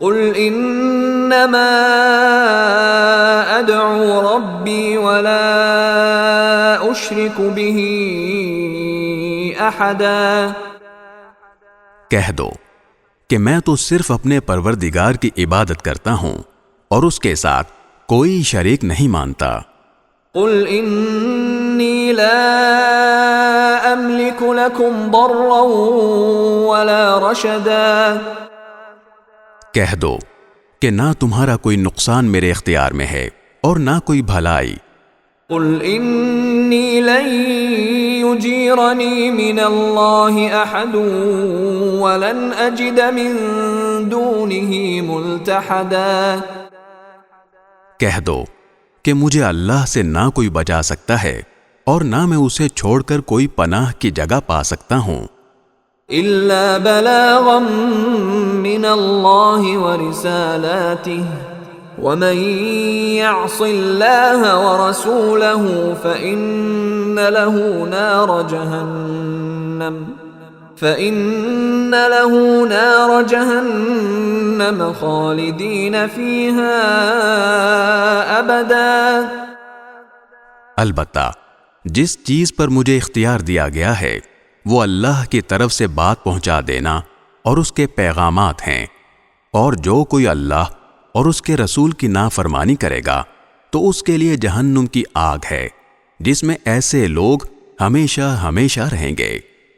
قل انما ادعو ربی ولا اشرک به احدا، کہہ دو کہ میں تو صرف اپنے پروردگار کی عبادت کرتا ہوں اور اس کے ساتھ کوئی شریک نہیں مانتا۔ قل انی لا املک لکم ضرا ولا رشدا، کہہ دو کہ نہ تمہارا کوئی نقصان میرے اختیار میں ہے اور نہ کوئی بھلائی۔ قل انی لن یجیرنی من اللہ احد ولن اجد من دونہ ملتحدا، کہہ دو کہ مجھے اللہ سے نہ کوئی بچا سکتا ہے اور نہ میں اسے چھوڑ کر کوئی پناہ کی جگہ پا سکتا ہوں، الا بلاغا من اللہ ورسالاتہ ومن يعص الله ورسوله فإن له نار جهنم خالدين فيها أبدا۔ البتہ جس چیز پر مجھے اختیار دیا گیا ہے وہ اللہ کی طرف سے بات پہنچا دینا اور اس کے پیغامات ہیں، اور جو کوئی اللہ اور اس کے رسول کی نافرمانی کرے گا تو اس کے لیے جہنم کی آگ ہے جس میں ایسے لوگ ہمیشہ ہمیشہ رہیں گے۔